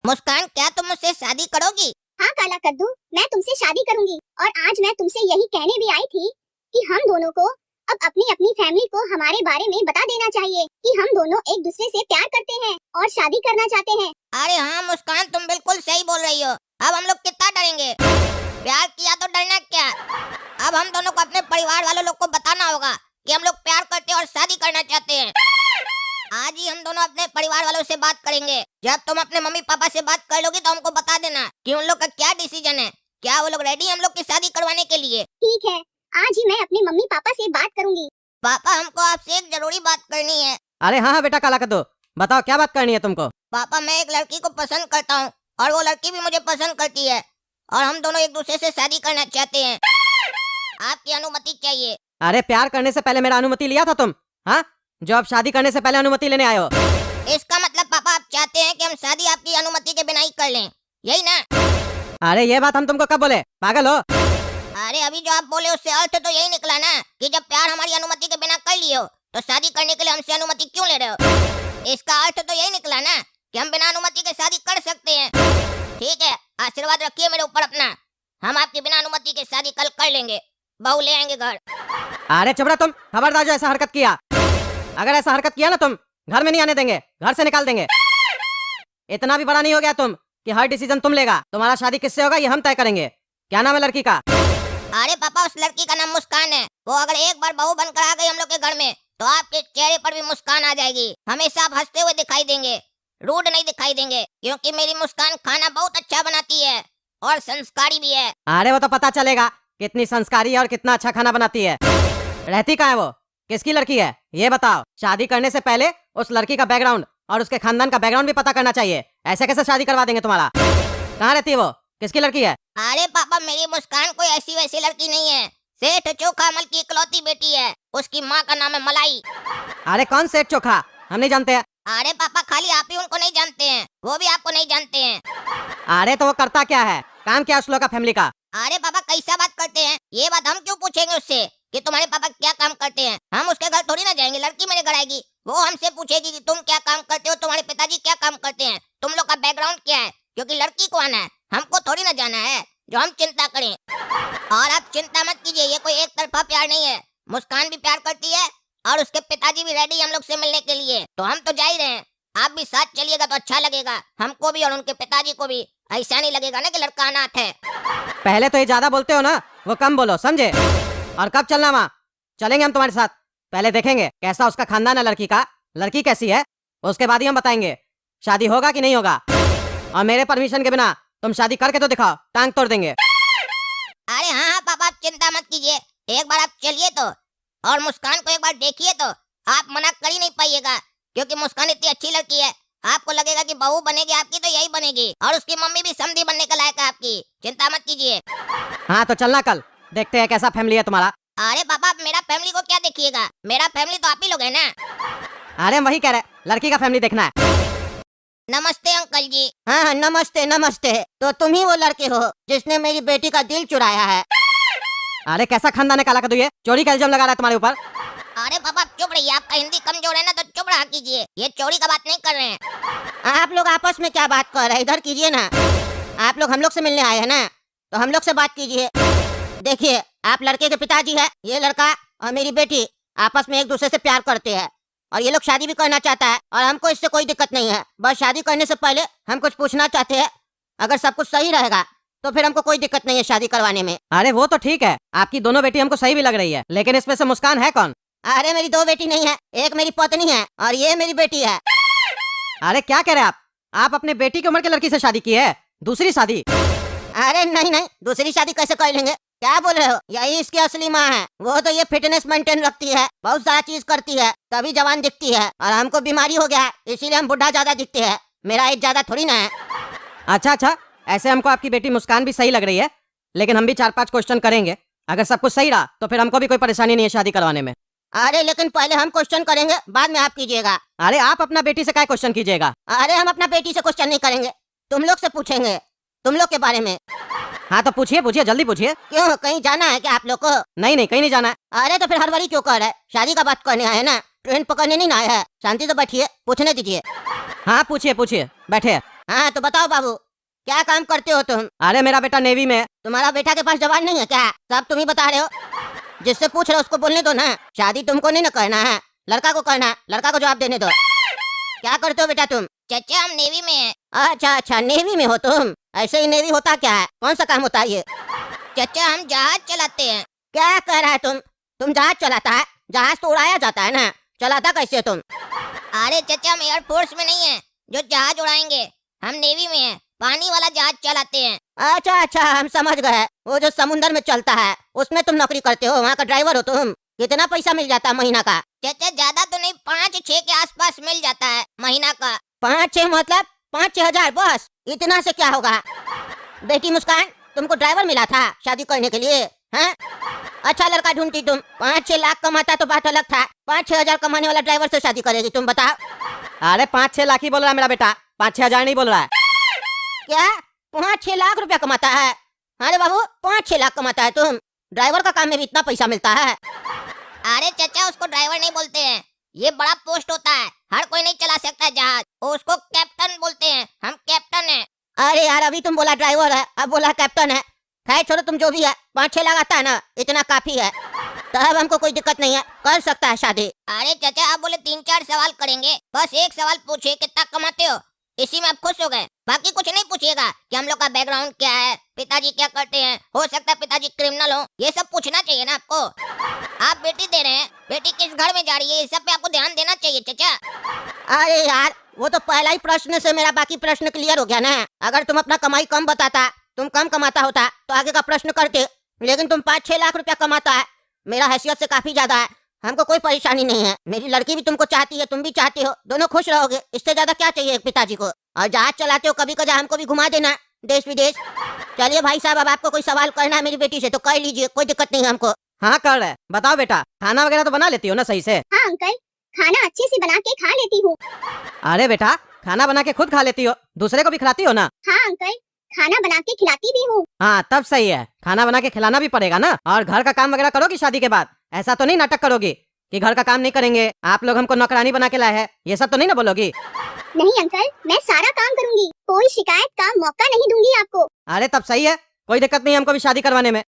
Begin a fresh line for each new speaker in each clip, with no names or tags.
मुस्कान, क्या तुम मुझसे शादी करोगी?
हाँ काला कद्दू, मैं तुमसे शादी करूंगी। और आज मैं तुमसे यही कहने भी आई थी कि हम दोनों को अब अपनी अपनी फैमिली को हमारे बारे में बता देना चाहिए कि हम दोनों एक दूसरे से प्यार करते हैं और शादी करना चाहते हैं।
अरे हाँ मुस्कान, तुम बिल्कुल सही बोल रही हो। अब हम लोग कितना डरेंगे? प्यार किया तो डरना क्या? अब हम दोनों को अपने परिवार वालों लोग को बताना होगा कि हम लोग प्यार करते हैं और शादी करना चाहते हैं। आज ही हम दोनों अपने परिवार वालों से बात करेंगे। जब तुम अपने मम्मी पापा से बात कर लोगी तो हमको बता देना कि उन लोग का क्या डिसीजन है। क्या वो लोग रेडी हम लोग की शादी करवाने के लिए?
ठीक है, आज ही मैं अपने मम्मी पापा से बात करूंगी।
पापा, हमको आपसे एक जरूरी बात करनी है।
अरे हाँ हाँ बेटा काला कद्दू, बताओ क्या बात करनी है तुमको।
पापा, मैं एक लड़की को पसंद करता हूँ और वो लड़की भी मुझे पसंद करती है और हम दोनों एक दूसरे से शादी करना चाहते हैं। आपकी अनुमति चाहिए।
अरे प्यार करने से पहले मेरा अनुमति लिया था तुम? हाँ, जो अब शादी करने से पहले अनुमति लेने आए हो।
इसका मतलब पापा, आप चाहते हैं कि हम शादी आपकी अनुमति के बिना ही कर लें, यही ना?
अरे ये बात हम तुमको कब बोले, पागल हो?
अरे अभी जो आप बोले उससे अर्थ तो यही निकला ना कि जब प्यार हमारी अनुमति के बिना कर लिए हो तो शादी करने के लिए हमसे अनुमति क्यों ले रहे हो? इसका अर्थ तो यही निकला ना कि हम बिना अनुमति के शादी कर सकते हैं। ठीक है, आशीर्वाद रखिए मेरे ऊपर अपना। हम आपके बिना अनुमति के शादी कल कर लेंगे। बहू ले आएंगे घर।
अरे चुप रहो तुम, खबरदार जो ऐसा हरकत किया। अगर ऐसा हरकत किया ना तुम, घर में नहीं आने देंगे, घर से निकाल देंगे। इतना भी बड़ा नहीं हो गया तुम कि हर डिसीजन तुम लेगा। तुम्हारा शादी किससे होगा ये हम तय करेंगे। क्या नाम है लड़की का?
अरे पापा, उस लड़की का नाम मुस्कान है। वो अगर एक बार बहू बनकर आ गई हम लोग के घर में तो आपके चेहरे पर भी मुस्कान आ जाएगी। हमेशा आप हंसते हुए दिखाई देंगे, रूड नहीं दिखाई देंगे, क्योंकि मेरी मुस्कान खाना बहुत अच्छा बनाती है और संस्कारी भी है।
अरे वो तो पता चलेगा कितनी संस्कारी है और कितना अच्छा खाना बनाती है। रहती कहाँ है वो? किसकी लड़की है ये बताओ। शादी करने से पहले उस लड़की का बैकग्राउंड और उसके खानदान का बैकग्राउंड भी पता करना चाहिए। ऐसे कैसे शादी करवा देंगे तुम्हारा? कहाँ रहती है वो? किसकी लड़की है?
अरे पापा, मेरी मुस्कान कोई ऐसी वैसी लड़की नहीं है। सेठ चोखामल की इकलौती बेटी है। उसकी माँ का नाम है मलाई।
अरे कौन सेठ चोखा? हम नहीं जानते हैं।
अरे पापा, खाली आप ही उनको नहीं जानते हैं, वो भी आपको नहीं जानते हैं।
अरे तो वो करता क्या है, काम क्या उस लोग का फैमिली का?
अरे पापा, कैसा बात करते हैं? ये बात हम क्यों पूछेंगे उससे कि तुम्हारे पापा क्या काम करते हैं? हम उसके घर थोड़ी ना जाएंगे, लड़की मेरे घर आएगी, वो हमसे पूछेगी कि तुम क्या काम करते हो, तुम्हारे पिताजी क्या काम करते हैं, तुम लोग का बैकग्राउंड क्या है, क्योंकि लड़की को आना है, हमको थोड़ी ना जाना है जो हम चिंता करें। और आप चिंता मत कीजिए, ये कोई एक तरफा प्यार नहीं है। मुस्कान भी प्यार करती है और उसके पिताजी भी रेडी हम लोग से मिलने के लिए। तो हम तो जा ही रहे हैं, आप भी साथ चलिएगा तो अच्छा लगेगा हमको भी और उनके पिताजी को भी। ऐसा नहीं लगेगा ना कि लड़का अनाथ है।
पहले तो ये ज्यादा बोलते हो ना, वो कम बोलो, समझे? और कब चलना वहाँ? चलेंगे हम तुम्हारे साथ। पहले देखेंगे कैसा उसका खानदान है लड़की का, लड़की कैसी है, उसके बाद ही हम बताएंगे शादी होगा कि नहीं होगा। और मेरे परमिशन के बिना तुम शादी करके तो दिखाओ, टांग तोड़ देंगे।
अरे हाँ हाँ पापा, आप चिंता मत कीजिए। एक बार आप चलिए तो और मुस्कान को एक बार देखिए तो आप मना कर ही नहीं पाइएगा, क्योंकि मुस्कान इतनी अच्छी लड़की है। आपको लगेगा कि बहू बनेगी आपकी तो यही बनेगी, और उसकी मम्मी भी समधी बनने का लायक है आपकी। चिंता मत कीजिए।
हाँ तो चलना कल, देखते हैं कैसा फैमिली है तुम्हारा।
अरे पापा, आप मेरा फैमिली को क्या देखिएगा, मेरा फैमिली तो आप ही लोग है ना।
अरे हम वही कह रहे, लड़की का फैमिली देखना है।
नमस्ते अंकल जी।
हाँ नमस्ते नमस्ते। तो तुम ही वो लड़के हो जिसने मेरी बेटी का दिल चुराया है?
अरे कैसा खानदान है काला कद्दू, ये चोरी का इल्जाम लगा रहा है तुम्हारे ऊपर।
अरे पापा, आप चुप रहिए, आपका हिंदी कमजोर है ना, तो चुप रहा कीजिए। ये चोरी का बात नहीं कर रहे हैं।
आप लोग आपस में क्या बात कर रहे हैं? इधर कीजिए ना। आप लोग हम लोग से मिलने आए हैं ना, तो हम लोग से बात कीजिए। देखिए, आप लड़के के पिताजी है, ये लड़का और मेरी बेटी आपस में एक दूसरे से प्यार करते हैं और ये लोग शादी भी करना चाहता है और हमको इससे कोई दिक्कत नहीं है। बस शादी करने से पहले हम कुछ पूछना चाहते हैं, अगर सब कुछ सही रहेगा तो फिर हमको कोई दिक्कत नहीं है शादी करवाने में।
अरे वो तो ठीक है, आपकी दोनों बेटी हमको सही भी लग रही है, लेकिन इसमें से मुस्कान है कौन?
अरे मेरी दो बेटी नहीं है, एक मेरी पत्नी है और ये मेरी बेटी है।
अरे क्या कह रहे हैं आप अपने बेटी की उम्र की लड़की से शादी की है? दूसरी शादी?
अरे नहीं नहीं, दूसरी शादी कैसे कर लेंगे? क्या बोल रहे हो? यही इसकी असली माँ है। वो तो ये फिटनेस मेंटेन रखती है, बहुत सारा चीज करती है, तभी जवान दिखती है। और हमको बीमारी हो गया है, इसीलिए हम बुढ़ा ज्यादा दिखते हैं। मेरा एज ज्यादा थोड़ी ना है।
अच्छा अच्छा, ऐसे हमको आपकी बेटी मुस्कान भी सही लग रही है, लेकिन हम भी 4-5 क्वेश्चन करेंगे। अगर सब कुछ सही रहा तो फिर हमको भी कोई परेशानी नहीं है शादी करवाने में।
अरे लेकिन पहले हम क्वेश्चन करेंगे, बाद में आप कीजिएगा।
अरे आप अपना बेटी से क्या क्वेश्चन कीजिएगा?
अरे हम अपना बेटी से क्वेश्चन नहीं करेंगे, तुम लोग से पूछेंगे, तुम लोग के बारे में।
हाँ तो पूछिए पूछिए, जल्दी पूछिए।
क्यों, कहीं जाना है क्या आप लोग को?
नहीं नहीं, कहीं नहीं जाना है।
अरे तो फिर हड़बड़ी क्यों कर रहे हैं? शादी का बात करने आए ना, ट्रेन पकड़ने नहीं ना आए हैं। शांति से बैठिए, पूछने दीजिए।
हाँ पूछिए पूछिए, बैठे।
हाँ तो बताओ बाबू, क्या काम करते हो तुम?
अरे मेरा बेटा नेवी में है।
तुम्हारा बेटा के पास जवान नहीं है क्या? सब तुम ही बता रहे हो। जिससे पूछ रहे हो उसको बोलने दो ना। शादी तुमको नहीं ना करना है, लड़का को करना है। लड़का को जवाब देने दो। क्या करते हो बेटा तुम?
चाचा हम नेवी में हैं।
अच्छा अच्छा, नेवी में हो तुम। ऐसे ही नेवी होता क्या है? कौन सा काम होता है ये?
चाचा हम जहाज चलाते हैं।
क्या कर रहा है तुम जहाज चलाता है? जहाज तो उड़ाया जाता है ना, चलाता कैसे तुम?
अरे चाचा हम एयरफोर्स में नहीं है जो जहाज उड़ाएंगे, हम नेवी में हैं, पानी वाला जहाज चलाते हैं।
अच्छा अच्छा, हम समझ गए। वो जो समुद्र में चलता है उसमें तुम नौकरी करते हो, वहाँ का ड्राइवर हो तुम। कितना पैसा मिल जाता है महीना का?
चाचा ज्यादा तो नहीं, 5-6 के आसपास मिल जाता है महीना का।
5-6 मतलब 5-6 हजार बस? इतना से क्या होगा? बेटी मुस्कान, तुमको ड्राइवर मिला था शादी करने के लिए? हैं? अच्छा लड़का ढूंढती तुम। 5-6 लाख कमाता तो बात अलग था, 5-6 हजार कमाने वाला ड्राइवर से शादी करेगी तुम, बताओ?
अरे 5-6 लाख ही बोल रहा है मेरा बेटा, 5-6 हजार नहीं बोल रहा है।
क्या 5-6 लाख रुपया कमाता है? अरे बाबू 5-6 लाख कमाता है तुम? ड्राइवर का काम में भी इतना पैसा मिलता है?
अरे चाचा उसको ड्राइवर नहीं बोलते हैं, ये बड़ा पोस्ट होता है, हर कोई नहीं चला सकता है जहाज, उसको कैप्टन बोलते हैं। हम कैप्टन हैं।
अरे यार, अभी तुम बोला ड्राइवर है, अब बोला कैप्टन है। खैर छोड़ो, तुम जो भी है, 5-6 लाख आता है ना, इतना काफी है। तब हमको कोई दिक्कत नहीं है, कर सकता है शादी।
अरे चाचा आप बोले 3-4 सवाल करेंगे, बस एक सवाल पूछे कितना कमाते हो, इसी में आप खुश हो गए। बाकी कुछ नहीं पूछिएगा कि हम लोग का बैकग्राउंड क्या है, पिताजी क्या करते हैं, हो सकता है पिताजी क्रिमिनल हो, ये सब पूछना चाहिए ना आपको। आप बेटी दे रहे हैं, बेटी किस घर में जा रही है, ये सब पे आपको ध्यान देना चाहिए चाचा।
अरे यार, वो तो पहला ही प्रश्न से मेरा बाकी प्रश्न क्लियर हो गया ना। अगर तुम अपना कमाई कम बताता, तुम कम कमाता होता तो आगे का प्रश्न करते, लेकिन तुम 5-6 लाख रुपया कमाता है, मेरा हैसियत से काफी ज्यादा है। हमको कोई परेशानी नहीं है, मेरी लड़की भी तुमको चाहती है, तुम भी चाहते हो, दोनों खुश रहोगे, इससे ज्यादा क्या चाहिए एक पिताजी को। और जहाज चलाते हो, कभी कभी हमको भी घुमा देना देश विदेश। चलिए भाई साहब, अब आपको कोई सवाल करना है मेरी बेटी से तो कर लीजिए, कोई दिक्कत नहीं है हमको।
हाँ कर रहे। बताओ बेटा, खाना वगैरह तो बना लेती हो ना सही से?
हाँ अंकल, खाना अच्छे से बना के खा लेती हूँ।
अरे बेटा, खाना बना के खुद खा लेती हो, दूसरे को भी खिलाती हो ना?
हाँ अंकल, खाना बना के खिलाती भी हूँ।
हाँ तब सही है, खाना बना के खिलाना भी पड़ेगा ना। और घर का काम वगैरह करोगी शादी के बाद? ऐसा तो नहीं नाटक करोगी कि घर का काम नहीं करेंगे, आप लोग हमको नौकरानी बना के लाए हैं, ये सब तो नहीं ना बोलोगी?
नहीं अंकल, मैं सारा काम करूँगी, कोई शिकायत का मौका नहीं दूंगी आपको।
अरे तब सही है, कोई दिक्कत नहीं हमको भी शादी करवाने में।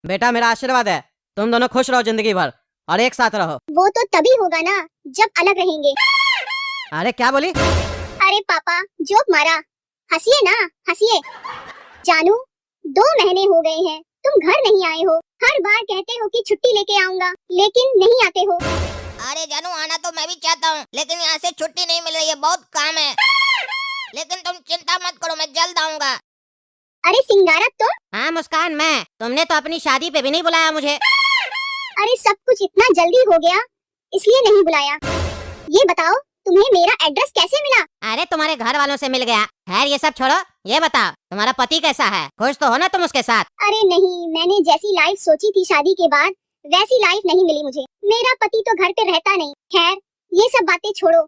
बेटा मेरा आशीर्वाद है, तुम दोनों खुश रहो जिंदगी भर और एक साथ रहो।
वो तो तभी होगा ना जब अलग रहेंगे।
अरे क्या बोली?
अरे पापा जोक मारा, हंसिए ना हंसिए। जानू, 2 महीने हो गए हैं तुम घर नहीं आए हो। हर बार कहते हो कि छुट्टी लेके आऊंगा, लेकिन नहीं आते हो।
अरे जानू आना तो मैं भी चाहता हूँ, लेकिन यहाँ से छुट्टी नहीं मिल रही है, बहुत काम है। लेकिन तुम चिंता मत करो, मैं जल्द आऊंगा।
अरे सिंगारा तुम?
हाँ मुस्कान, मैं। तुमने तो अपनी शादी पे भी नहीं बुलाया मुझे।
अरे सब कुछ इतना जल्दी हो गया, इसलिए नहीं बुलाया। ये बताओ तुम्हें मेरा एड्रेस कैसे मिला?
अरे तुम्हारे घर वालों से मिल गया। खैर ये सब छोड़ो, ये बताओ तुम्हारा पति कैसा है? खुश तो हो ना तुम उसके साथ?
अरे नहीं, मैंने जैसी लाइफ सोची थी शादी के बाद वैसी लाइफ नहीं मिली मुझे। मेरा पति तो घर पे रहता नहीं। खैर ये सब बातें छोड़ो,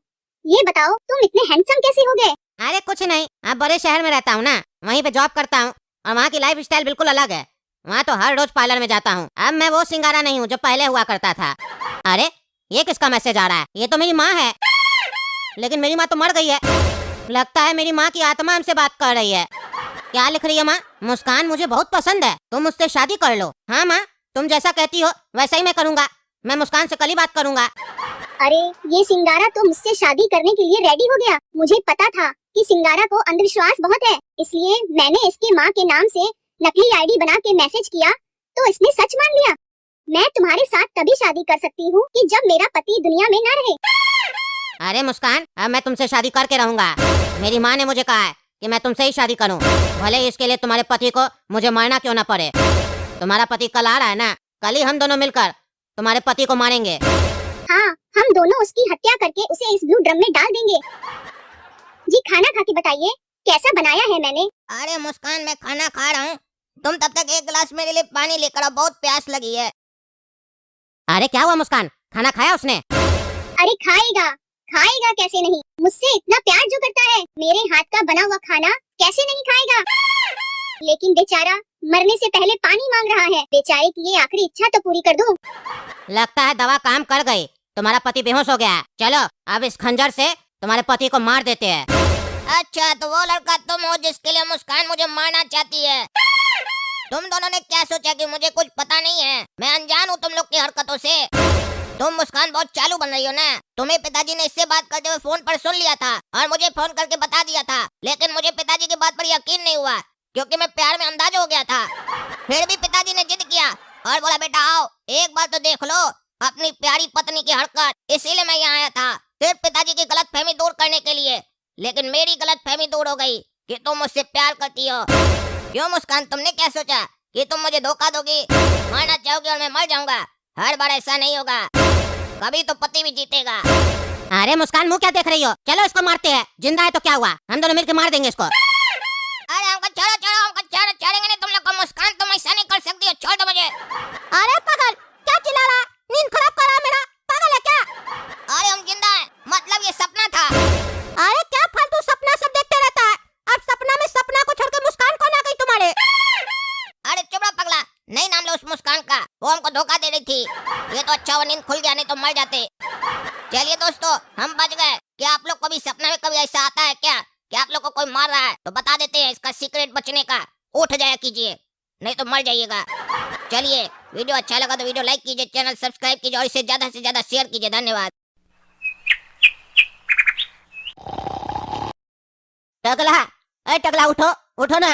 ये बताओ तुम इतने हैंडसम कैसे हो गए?
अरे कुछ नहीं, अब बड़े शहर में रहता हूँ ना, वहीं पे जॉब करता हूँ और वहाँ की लाइफ स्टाइल बिल्कुल अलग है। वहाँ तो हर रोज पार्लर में जाता हूँ। अब मैं वो सिंगारा नहीं हूँ जो पहले हुआ करता था। अरे ये किसका मैसेज आ रहा है? ये तो मेरी माँ है, लेकिन मेरी माँ तो मर गई है। लगता है मेरी माँ की आत्मा हमसे बात कर रही है। क्या लिख रही है माँ? मुस्कान मुझे बहुत पसंद है, तुम मुझसे शादी कर लो। हाँ माँ, तुम जैसा कहती हो वैसा ही मैं करूँगा। मैं मुस्कान से कल ही बात करूँगा।
अरे ये सिंगारा तो मुझसे शादी करने के लिए रेडी हो गया। मुझे पता था कि सिंगारा को अंधविश्वास बहुत है, इसलिए मैंने इसके माँ के नाम से नकली आईडी बना के मैसेज किया तो इसने सच मान लिया। मैं तुम्हारे साथ तभी शादी कर सकती हूँ कि जब मेरा पति दुनिया में न रहे।
अरे मुस्कान, अब मैं तुमसे शादी करके रहूंगा। मेरी माँ ने मुझे कहा है कि मैं तुमसे ही शादी करूं, भले ही इसके लिए तुम्हारे पति को मुझे मारना क्यों ना पड़े। तुम्हारा पति कल आ रहा है ना, कल ही हम दोनों मिलकर तुम्हारे पति को मारेंगे।
हाँ, हम दोनों उसकी हत्या करके उसे इस ब्लू ड्रम में डाल देंगे। जी खाना खा के बताइए कैसा बनाया है मैंने।
अरे मुस्कान मैं खाना खा रहा हूँ, तुम तब तक एक गिलास मेरे लिए पानी लेकर आओ, बहुत प्यास लगी है।
अरे क्या हुआ मुस्कान, खाना खाया उसने?
अरे खाएगा, खाएगा कैसे नहीं, मुझसे इतना प्यार जो करता है, मेरे हाथ का बना हुआ खाना कैसे नहीं खाएगा। लेकिन बेचारा मरने से पहले पानी मांग रहा है। बेचारे की ये आखिरी इच्छा तो पूरी कर दूं।
लगता है दवा काम कर गई, तुम्हारा पति बेहोश हो गया है। चलो अब इस खंजर से तुम्हारे पति को मार देते हैं।
अच्छा तो वो लड़का तुम हो जिसके लिए मुस्कान मुझे मारना चाहती है। तुम दोनों ने क्या सोचा कि मुझे कुछ पता नहीं है? मैं अनजान हूँ तुम लोग की हरकतों से। तुम मुस्कान बहुत चालू बन रही हो ना। तुम्हें पिताजी ने इससे बात करते हुए फोन पर सुन लिया था और मुझे फोन करके बता दिया था, लेकिन मुझे पिताजी की बात पर यकीन नहीं हुआ क्योंकि मैं प्यार में अंदाज हो गया था। फिर भी पिताजी ने जिद किया और बोला बेटा आओ एक बार तो देख लो अपनी प्यारी पत्नी की हरकत, इसीलिए मैं यहाँ आया था सिर्फ पिताजी की गलतफहमी दूर करने के लिए। लेकिन मेरी गलतफहमी दूर हो गई कि तुम मुझसे प्यार करती हो। क्यों मुस्कान, तुमने क्या सोचा कि तुम मुझे धोखा दोगी, मारना चाहोगी और मैं मर जाऊंगा? हर बार ऐसा नहीं होगा, कभी तो पति भी जीतेगा।
अरे मुस्कान मुंह क्या देख रही हो? चलो इसको मारते हैं, जिंदा है तो क्या हुआ, हम दोनों मिलकर मार देंगे इसको।
अरे हमको छोड़ो छोड़ो, हमको छोड़ेंगे नहीं तुम लोग को। मुस्कान तुम ऐसा नहीं कर सकती हो, छोड़ दो मुझे।
अरे पागल क्या चिल्ला रहा है? नींद खराब कर रहा है मेरा, पागल है क्या?
अरे हम जिंदा हैं, मतलब ये सपना था।
अरे क्या फालतू सपना सब देखते रहता है? अब सपना में सपना को छोड़ के मुस्कान कौन आ गई तुम्हारे?
अरे चुप रहो पगला, नहीं नाम लो उस मुस्कान का, वो हमको धोखा दे रही थी। ये तो अच्छा वो नींद खुल गया, नहीं तो मर जाते। चलिए दोस्तों हम बच गए। क्या आप लोग को भी सपना में कभी ऐसा आता है क्या कि आप लोग को कोई मार रहा है? तो बता देते हैं इसका सीक्रेट बचने का, उठ जाया कीजिए नहीं तो मर जाइएगा। चलिए वीडियो अच्छा लगा तो वीडियो लाइक कीजिए, चैनल सब्सक्राइब कीजिए और इसे ज्यादा से ज्यादा शेयर कीजिए। धन्यवाद।
टकला, अरे टकला उठो, उठो ना।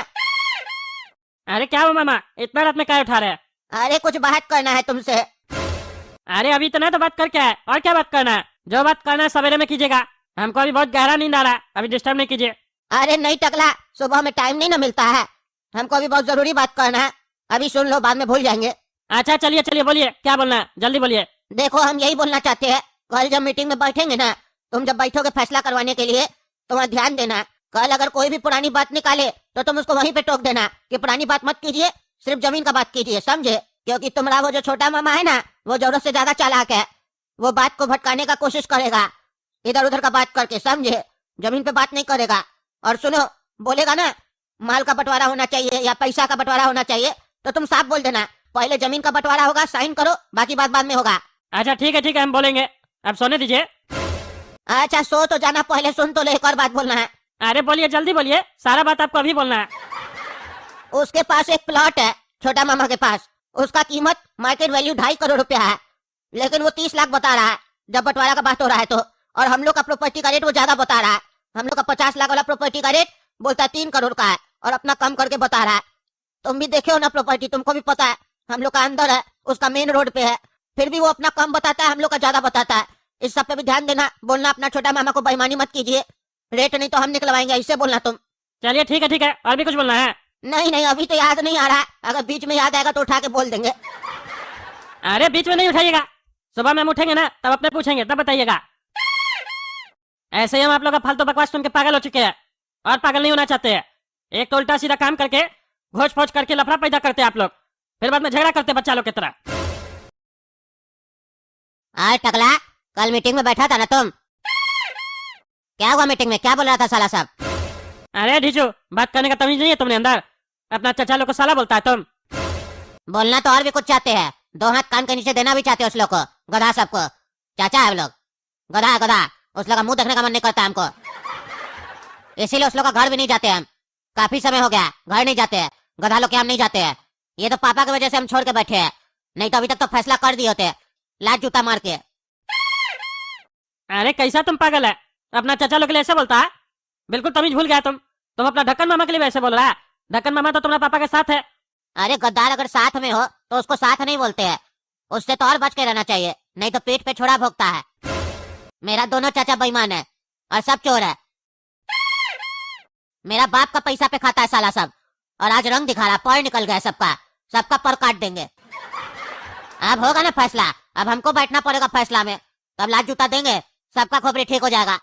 अरे क्या हुआ मामा, इतना रात में क्या उठा रहे हैं?
अरे कुछ बात करना है तुमसे।
अरे अभी इतना तो बात कर क्या है, और क्या बात करना है? जो बात करना है सवेरे में कीजिएगा, हमको अभी बहुत गहरा नींद आ रहा है, अभी डिस्टर्ब नहीं कीजिए।
अरे नहीं टकला, सुबह में टाइम नहीं ना मिलता है, हमको अभी बहुत जरूरी बात करना है। अभी सुन लो, बाद में भूल जाएंगे।
अच्छा चलिए चलिए बोलिए, क्या बोलना है, जल्दी बोलिए।
देखो हम यही बोलना चाहते हैं, कल जब मीटिंग में बैठेंगे ना, तुम जब बैठोगे फैसला करवाने के लिए, तुम्हारा ध्यान देना, कल अगर कोई भी पुरानी बात निकाले तो तुम उसको वहीं पे टोक देना कि पुरानी बात मत कीजिए, सिर्फ जमीन का बात कीजिए, समझे? क्योंकि तुम्हारा वो जो छोटा मामा है ना, वो जरूरत से ज्यादा चालाक है। वो बात को भटकाने का कोशिश करेगा इधर उधर का बात करके, समझे? जमीन पे बात नहीं करेगा। और सुनो, बोलेगा ना माल का बंटवारा होना चाहिए या पैसा का बंटवारा होना चाहिए, तो तुम साफ बोल देना पहले जमीन का बंटवारा होगा, साइन करो, बाकी बात बाद में होगा।
अच्छा ठीक है हम बोलेंगे, अब सोने दीजिए।
अच्छा सो तो जाना, पहले सुन तो ले, एक और बात बोलना है।
अरे बोलिए जल्दी बोलिए, सारा बात आपको अभी बोलना है।
उसके पास एक प्लॉट है, छोटा मामा के पास, उसका कीमत मार्केट वैल्यू 2.5 करोड़ रुपया है, लेकिन वो 30 लाख बता रहा है जब बंटवारा का बात हो रहा है तो। और हम लोग का प्रॉपर्टी का रेट वो ज्यादा बता रहा है, हम लोग का 50 लाख वाला प्रॉपर्टी का रेट बोलता है 3 करोड़ का है, और अपना कम करके बता रहा है। तुम भी देखे हो ना प्रॉपर्टी, तुमको भी पता है, हम लोग का अंदर है, उसका मेन रोड पे है, फिर भी वो अपना कम बताता है, हम लोग का ज्यादा बताता है। इस सब पे भी ध्यान देना, बोलना अपना छोटा मामा को बेईमानी मत कीजिए, रेट नहीं तो हम निकलवाएंगे, इससे बोलना तुम।
चलिए ठीक है, और भी कुछ बोलना है?
नहीं अभी तो याद नहीं आ रहा है, अगर बीच में याद आएगा तो उठा के बोल देंगे।
अरे बीच में नहीं उठाइएगा, सुबह में हम उठेंगे ना तब अपने पूछेंगे, तब बताइएगा। ऐसे ही हम आप लोग का फालतू बकवास सुन के पागल हो चुके हैं, और पागल नहीं होना चाहते हैं। एक तो उल्टा सीधा काम करके घोच फोच करके लफड़ा पैदा करते हैं आप लोग, फिर बाद में झगड़ा करते बच्चा लोग की तरह।
टकला, कल मीटिंग में बैठा था ना तुम, क्या हुआ मीटिंग में, क्या बोल रहा था साला साहब?
अरे ढीचू, बात करने का तमीज नहीं है तुमने अंदर, अपना चचा लोग को साला बोलता है तुम।
बोलना तो और भी कुछ चाहते हैं, 2 हाथ कान के नीचे देना भी चाहते हो उस लोग को, गधा सबको। चाचा है वो लोग, गधा, उस लोग का मुंह देखने का मन नहीं करता हमको, इसीलिए उस लोग का घर भी नहीं जाते हम। काफी समय हो गया घर नहीं जाते हैं, गधा लोग के हम नहीं जाते हैं। ये तो पापा की वजह से हम छोड़ के बैठे हैं, नहीं तो अभी तक तो फैसला कर दिए होते, लात जूता मार के।
अरे कैसा तुम पागल है, अपना चचा लोग के लिए ऐसे बोलता है? बिल्कुल तमीज भूल गया तुम अपना ढक्कन मामा के लिए वैसे बोल रहा है। ढक्कन मामा तो तुम्हारे पापा के साथ है।
अरे गद्दार अगर साथ में हो तो उसको साथ नहीं बोलते हैं, उससे तो और बच के रहना चाहिए, नहीं तो पीठ पे छोड़ा भोगता है। मेरा दोनों चाचा बेईमान है और सब चोर है, मेरा बाप का पैसा पे खाता है साला सब, और आज रंग दिखा रहा, पर निकल गया सबका पर काट देंगे। अब होगा ना फैसला, अब हमको बैठना पड़ेगा फैसला में, तब लात जूता देंगे, सबका खोपड़ी ठीक हो जाएगा।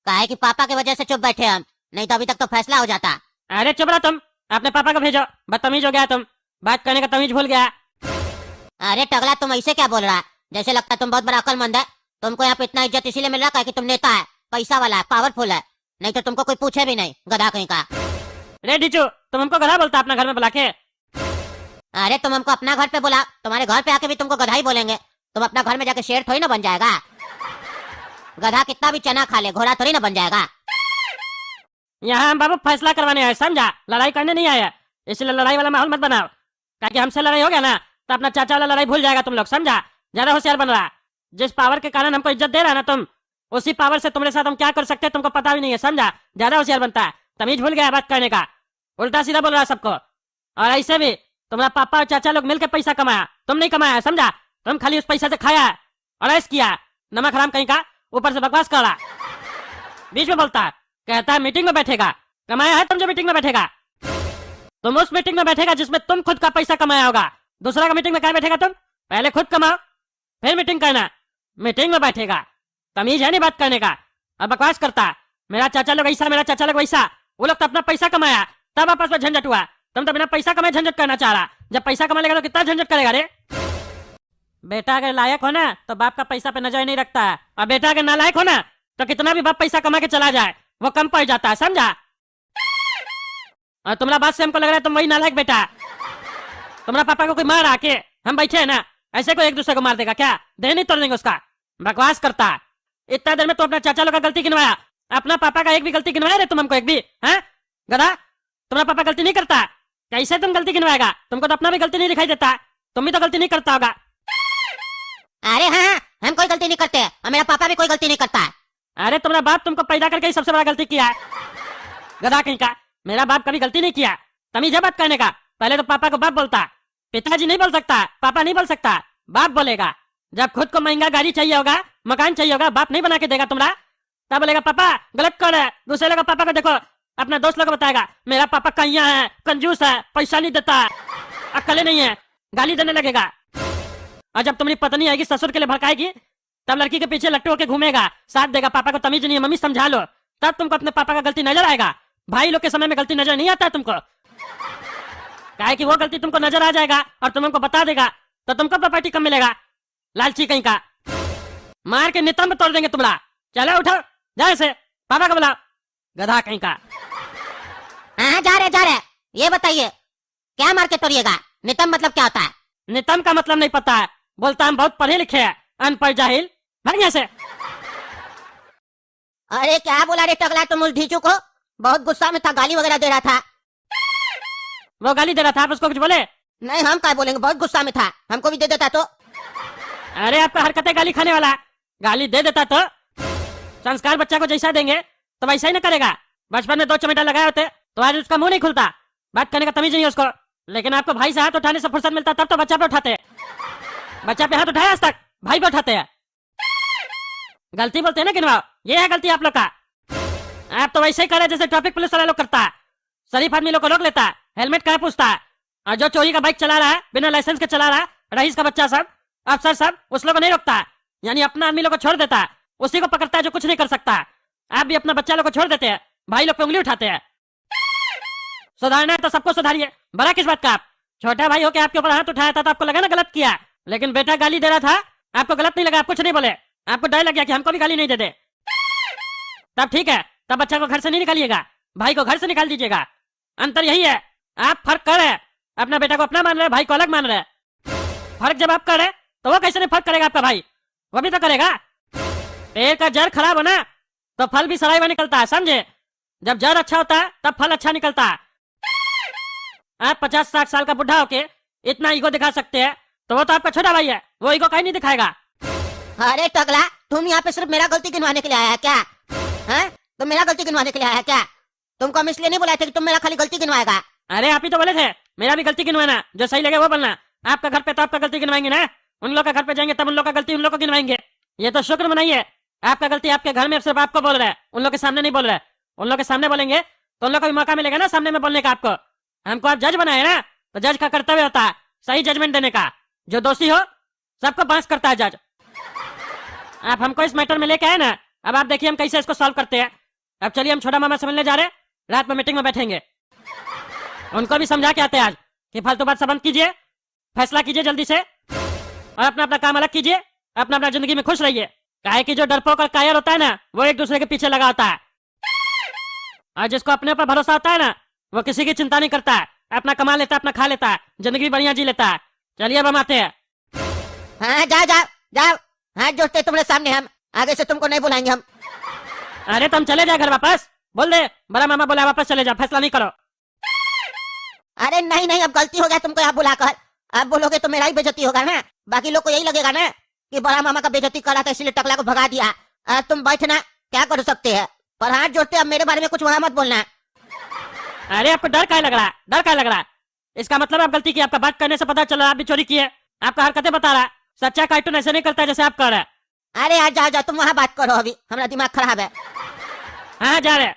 काहे कि पापा की वजह से चुप बैठे हम, नहीं तो अभी तक तो फैसला हो जाता।
अरे चुप रहो तुम, अपने पापा को भेजो, बदतमीज हो गया तुम, बात करने का तमीज भूल गया।
अरे टगला, तुम ऐसे क्या बोल रहा है, जैसे लगता है तुम बहुत बड़ा अक्लमंद है। तुमको यहाँ पे इतना इज्जत इसीलिए मिल रहा है कि तुम नेता है, पैसा वाला है, पावरफुल है, नहीं तो तुमको कोई पूछे भी नहीं, गधा कहीं का।
रे ढीचू, तुम हमको गधा बोलता अपना घर में बुला के?
अरे तुम हमको अपना घर पे बुला, तुम्हारे घर पे आके भी तुमको गधा ही बोलेंगे, तुम अपना घर में जाके शेर थोड़ी ना बन जाएगा। गधा कितना भी चना खा ले घोड़ा थोड़ी ना बन जाएगा।
यहाँ हम बाबू फैसला करवाने आए, समझा? लड़ाई करने नहीं आए, इसलिए लड़ाई वाला माहौल मत बनाओ। ताकि हमसे लड़ाई हो गया ना तो अपना चाचा वाला लड़ाई भूल जाएगा तुम लोग, समझा? ज्यादा होशियार बन रहा। जिस पावर के कारण हमको इज्जत दे रहा ना तुम, उसी पावर से तुम्हारे साथ हम क्या कर सकते हैं तुमको पता भी नहीं है, समझा? ज्यादा होशियार बनता है, तमीज भूल गया बात करने का, उल्टा सीधा बोल रहा है सबको। और ऐसे भी तुम्हारा पापा और चाचा लोग मिलकर पैसा कमाया, तुम नहीं कमाया, समझा? तुम खाली उस पैसा से खाया और ऐश किया, नमक हराम कहीं का, ऊपर से बकवास कर रहा। बीच में बोलता कहता है मीटिंग में बैठेगा, कमाया है तुम जो मीटिंग में बैठेगा? तुम उस मीटिंग में बैठेगा जिसमें तुम खुद का पैसा कमाया होगा। दूसरा का मीटिंग में क्या बैठेगा तुम? पहले खुद कमाओ फिर मीटिंग करना। मीटिंग में बैठेगा, तमीज है नहीं बात करने का, और बकवास करता। मेरा चाचा लोग ऐसा, मेरा चाचा लोग वैसा। वो लोग तो अपना पैसा कमाया तब आपस में झंझट हुआ, तुम तो बिना पैसा कमाए झंझट करना चाह रहा। जब पैसा कमा लेगा तो कितना झंझट करेगा रे? बेटा अगर लायक हो ना तो बाप का पैसा पे नजर नहीं रखता है, और बेटा अगर नालायक हो ना तो कितना भी बाप पैसा कमा के चला जाए वो कम पड़ जाता है, समझा? और तुम्हारा बात से हमको लग रहा है तुम वही नालायक बेटा। तुम्हारा पापा को कोई मार आके हम बैठे है ना, ऐसे कोई एक दूसरे को मार देगा क्या? दे नहीं तोड़ देंगे उसका, बकवास करता। इतना देर में तो अपना चाचा लोग का गलती गिनवाया, अपना पापा का एक भी गलती गिनवाया रे तुम हमको? एक भी है गधा? तुम्हारा पापा गलती नहीं करता, कैसे तुम गलती गिनवाएगा? तुमको तो अपना भी गलती नहीं दिखाई देता, तुम भी तो गलती नहीं करता होगा।
अरे हाँ, हम कोई गलती नहीं करते और मेरा पापा भी कोई गलती नहीं करता है।
अरे तुम्हारा बाप तुमको पैदा करके ही सबसे बड़ा गलती किया है, गधा कहीं का। मेरा बाप कभी गलती नहीं किया, तमीज है बात करने का। पहले तो पापा को बाप बोलता, पिताजी नहीं बोल सकता, पापा नहीं बोल सकता, बाप बोलेगा। जब खुद को महंगा गाड़ी चाहिए होगा, मकान चाहिए होगा, बाप नहीं बना के देगा तुम्हारा, तब बोलेगा पापा गलत कर है। दूसरे लोग पापा को देखो, अपना दोस्त लोग बताएगा मेरा पापा कहिया है, कंजूस है, पैसा नहीं देता, अक्ल नहीं है, गाली देने लगेगा। और जब तुम्हारी पत्नी आएगी ससुर के लिए भड़काएगी, तब लड़की के पीछे लट्टू होकर घूमेगा, साथ देगा, पापा को तमीज नहीं है, मम्मी समझा लो, तब तुमको अपने पापा का गलती नजर आएगा। भाई लोग के समय में गलती नजर नहीं आता है तुमको, काहे कि वो गलती तुमको नजर आ जाएगा और तुम हमको बता देगा तो तुमको प्रॉपर्टी कम मिलेगा। लालची कहीं का, मार के नितंब तोड़ देंगे तुम्हारा। चलो उठो, जाए से पापा को बुलाओ, गधा कहीं का।
हाँ जा रहे। ये बताइए क्या मार के तोड़िएगा? नितम मतलब क्या होता है?
नितंब का मतलब नहीं पता है, बोलता हम बहुत पढ़े लिखे हैं, अनपढ़ जाहिल, भाग यहाँ से।
अरे क्या बोला रे टगला तुम उस ढीचू को? बहुत गुस्सा में था, गाली वगैरह दे रहा था।
वो गाली दे रहा था, आप उसको कुछ बोले?
नहीं हम क्या बोलेंगे, बहुत गुस्सा में था, हमको भी दे देता तो।
अरे आपका हरकतें गाली खाने वाला, गाली दे देता तो संस्कार बच्चा को जैसा देंगे तो वैसा ही ना करेगा। बचपन में 2 चमेटा लगाए होते तो आज उसका मुंह नहीं खुलता, बात करने का तमीज नहीं है उसको। लेकिन आपको भाई से हाथ उठाने से फुर्सत मिलता तब तो बच्चा पे उठाते हैं। बच्चा पे हाथ उठाया आज तक? भाई पे उठाते हैं। गलती बोलते हैं ना गिनवाओ, ये है गलती आप लोग का। आप तो वैसे ही करे जैसे ट्रैफिक पुलिस वाला लोग करता है, शरीफ आदमी लोग को रोक लेता है, हेलमेट कहाँ पूछता है। और जो चोरी का बाइक चला रहा है, बिना लाइसेंस के चला रहा है, रईस का बच्चा सब, अफसर सब, उस लोग को नहीं रोकता है, यानी अपना आदमी लोग को छोड़ देता है, उसी को पकड़ता है जो कुछ नहीं कर सकता। आप भी अपना बच्चा लोग को छोड़ देते हैं, भाई लोग पे उंगली उठाते हैं। सुधारना है तो सबको सुधारिए, बड़ा किस बात का आप? छोटा भाई होके आपके ऊपर हाथ उठाया था तो आपको लगा ना गलत किया, लेकिन बेटा गाली दे रहा था, आपको गलत नहीं लगा, आप कुछ नहीं बोले, आपको डर लग गया कि हमको भी गाली नहीं दे दे। तब ठीक है, तब बच्चा को घर से नहीं निकालिएगा, भाई को घर से निकाल दीजिएगा। अंतर यही है, आप फर्क कर रहे हैं, अपना बेटा को अपना मान रहे, भाई को अलग मान रहे। फर्क जब आप कर रहे तो वो कैसे नहीं फर्क करेगा आपका भाई? वो भी तो करेगा। पेड़ का जड़ खराब हो ना तो फल भी सराय में निकलता है, समझे? जब जड़ अच्छा होता है तब फल अच्छा निकलता है। आप 50-60 साल का बुढ़ा होके इतना ईगो दिखा सकते हैं तो वो तो आपका छोटा भाई है, वो ईगो कहीं नहीं दिखाएगा।
अरे टगला तुम यहाँ पे सिर्फ मेरा गलती गिनवाने के लिए आया है क्या? हैं? तुम मेरा गलती गिनवाने के लिए आया है क्या? तुमको हम इसलिए नहीं बुलाए थे कि तुम मेरा खाली गलती गिनवाएगा।
अरे आप ही तो बोले थे मेरा भी गलती गिनवाना, जो सही लगे वो बोलना। आपका घर पे तो आपका गलती गिनवाएंगे ना, उन लोग का घर पे जाएंगे तब उन लोग का गलती उन लोग को गिनवाएंगे। ये तो शुक्र मनाइए, आपका गलती आपके घर में सिर्फ आपको बोल रहे हैं, उन लोग के सामने नहीं बोल रहे। उन लोग के सामने बोलेंगे तो उन लोग को भी मौका मिलेगा ना सामने में बोलने का। आपको हमको आप जज बनाए ना, तो जज का कर्तव्य होता है सही जजमेंट देने का। जो दोषी हो सबको पास करता है जज। आप हमको इस मैटर में लेके आए ना, अब आप देखिए हम कैसे इसको सॉल्व करते हैं। अब चलिए हम छोटा मामा से मिलने जा रहे हैं, रात में मीटिंग में बैठेंगे, उनको भी समझा के आते हैं आज कि फालतू बात सब बंद कीजिए, फैसला कीजिए जल्दी से और अपना अपना काम अलग कीजिए, अपना अपना जिंदगी में खुश रहिए। काहे कि जो डरपोक और कायर होता है ना वो एक दूसरे के पीछे लगा होता है, और जिसको अपने ऊपर भरोसा होता है ना वो किसी की चिंता नहीं करता है, अपना कमा लेता है, अपना खा लेता है, जिंदगी बढ़िया जी लेता है। चलिए अब हम आते हैं।
हाँ जाओ जाओ जाओ, हाथ जोड़ते तुम्हारे सामने हम आगे से तुमको नहीं बुलाएंगे हम।
अरे तुम चले जाए घर वापस, बोल दे बड़ा मामा बोला वापस चले जाओ, फैसला नहीं करो।
अरे नहीं नहीं, अब गलती हो गया तुमको यहाँ बुलाकर। आप बोलोगे तो मेरा ही बेइज्जती होगा ना, बाकी लोग को यही लगेगा ना कि बड़ा मामा का बेइज्जती करा था इसलिए टकला को भगा दिया। तुम बैठना, क्या कर सकते हैं, पर हाथ जोड़ते अब मेरे बारे में कुछ वहां मत बोलना।
अरे आपको डर क्या लग रहा है, डर क्या लग रहा है? इसका मतलब आप गलती की, आपका बात करने से पता चल रहा है आप भी चोरी किए। आपका हरकतें बता रहा है, सच्चा कार्टून ऐसे नहीं करता जैसे आप कर रहे हैं।
अरे यार जाओ जाओ, तुम वहाँ बात करो, अभी हमारा दिमाग खराब है।
हाँ जा रहे हैं।